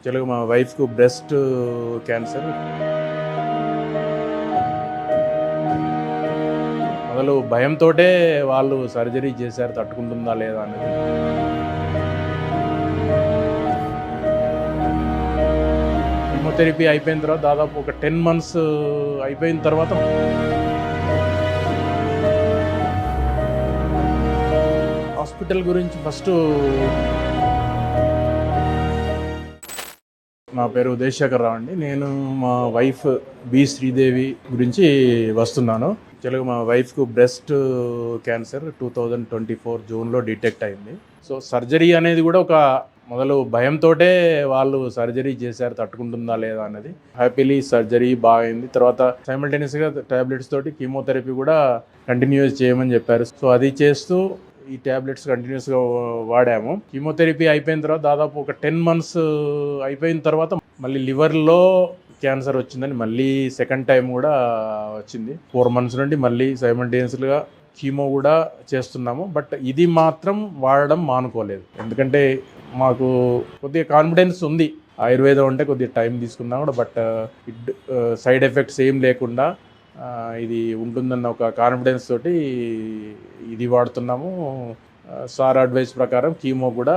యాక్చువల్గా మా వైఫ్కు breast cancer. మొదలు భయంతోటే వాళ్ళు సర్జరీ చేశారు, తట్టుకుంటుందా లేదా అనేది. కీమోథెరపీ అయిపోయిన తర్వాత దాదాపు ఒక 10 months అయిపోయిన తర్వాత హాస్పిటల్ గురించి ఫస్ట్ నా పేరు ఉదయశేఖర్ రావు అండి. నేను మా వైఫ్ బి శ్రీదేవి గురించి వస్తున్నాను. యాక్చువల్గా మా వైఫ్కు బ్రెస్ట్ క్యాన్సర్ 2024 జూన్లో డిటెక్ట్ అయింది. సో సర్జరీ అనేది కూడా ఒక మొదలు భయంతోటే వాళ్ళు సర్జరీ చేశారు, తట్టుకుంటుందా లేదా అనేది. హ్యాపీలీ సర్జరీ బాగా అయింది. తర్వాత సైమల్టేనియస్గా టాబ్లెట్స్ తోటి కీమోథెరపీ కూడా కంటిన్యూస్ చేయమని చెప్పారు. సో అది చేస్తూ ఈ ట్యాబ్లెట్స్ కంటిన్యూస్గా వాడాము. కీమోథెరపీ అయిపోయిన తర్వాత దాదాపు ఒక 10 months అయిపోయిన తర్వాత మళ్ళీ లివర్లో క్యాన్సర్ వచ్చిందని మళ్ళీ సెకండ్ టైం కూడా వచ్చింది. 4 months నుండి మళ్ళీ సైమల్టేనియస్గా కీమో కూడా చేస్తున్నాము. బట్ ఇది మాత్రం వాడడం మానుకోలేదు, ఎందుకంటే మాకు కొద్దిగా కాన్ఫిడెన్స్ ఉంది. ఆయుర్వేదం అంటే కొద్దిగా టైం తీసుకున్నా కూడా బట్ సైడ్ ఎఫెక్ట్స్ ఏం లేకుండా ఇది ఉంటుందన్న ఒక కాన్ఫిడెన్స్ తోటి ఇది వాడుతున్నాము. సార్ అడ్వైస్ ప్రకారం కీమో కూడా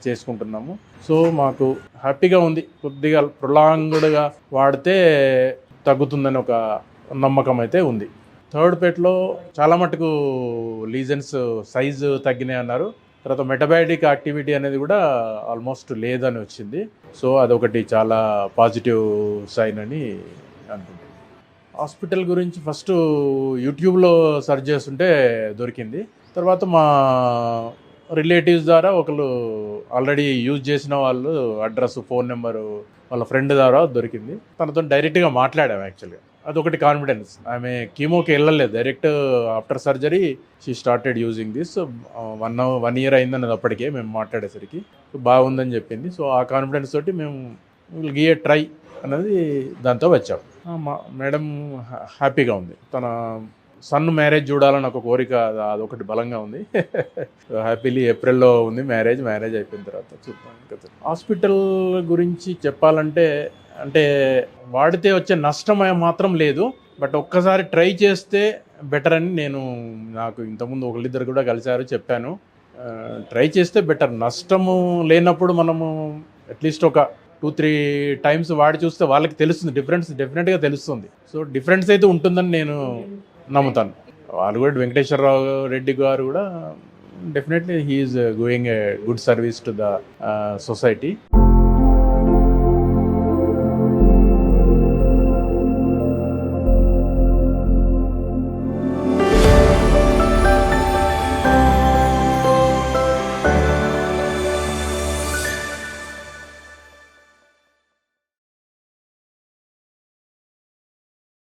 చేసుకుంటున్నాము. సో మాకు హ్యాపీగా ఉంది. కొద్దిగా ప్రొలాంగ్డ్గా వాడితే తగ్గుతుందని ఒక నమ్మకం అయితే ఉంది. థర్డ్ పేట్లో చాలా మటుకు లీజన్స్ సైజు తగ్గినాయి అన్నారు. తర్వాత మెటబాటిక్ యాక్టివిటీ అనేది కూడా ఆల్మోస్ట్ లేదని వచ్చింది. సో అదొకటి చాలా పాజిటివ్ సైన్ అని అనుకుంటున్నాను. హాస్పిటల్ గురించి ఫస్ట్ యూట్యూబ్లో సెర్చ్ చేస్తుంటే దొరికింది. తర్వాత మా రిలేటివ్స్ ద్వారా ఒకరు ఆల్రెడీ యూజ్ చేసిన వాళ్ళు అడ్రస్, ఫోన్ నెంబరు వాళ్ళ ఫ్రెండ్ ద్వారా దొరికింది. తనతో డైరెక్ట్గా మాట్లాడాము. యాక్చువల్గా అదొకటి కాన్ఫిడెన్స్. ఆమె కీమోకి వెళ్ళలేదు, direct after surgery she started using this. 1 year అయిందని అప్పటికే మేము మాట్లాడేసరికి బాగుందని చెప్పింది. సో ఆ కాన్ఫిడెన్స్ తోటి మేము విల్ గివ్ ఏ ట్రై అనేది దాంతో వచ్చాం. మా మేడం హ్యాపీగా ఉంది. తన సన్ మ్యారేజ్ చూడాలని ఒక కోరిక, అదొకటి బలంగా ఉంది. హ్యాపీలీ ఏప్రిల్లో ఉంది మ్యారేజ్ అయిపోయిన తర్వాత చూద్దాం. హాస్పిటల్ గురించి చెప్పాలంటే అంటే వాడితే వచ్చే నష్టం మాత్రం లేదు, బట్ ఒక్కసారి ట్రై చేస్తే బెటర్ అని నాకు ఇంతకుముందు ఒకళ్ళిద్దరు కూడా కలిశారు, చెప్పాను. ట్రై చేస్తే బెటర్. నష్టము లేనప్పుడు మనము అట్లీస్ట్ ఒక 2-3 times వాడి చూస్తే వాళ్ళకి తెలుస్తుంది, డిఫరెన్స్ డెఫినెట్గా తెలుస్తుంది. సో డిఫరెన్స్ అయితే ఉంటుందని నేను నమ్ముతాను. వాళ్ళు కూడా వెంకటేశ్వరరావు రెడ్డి గారు కూడా definitely he is going a good service to the society.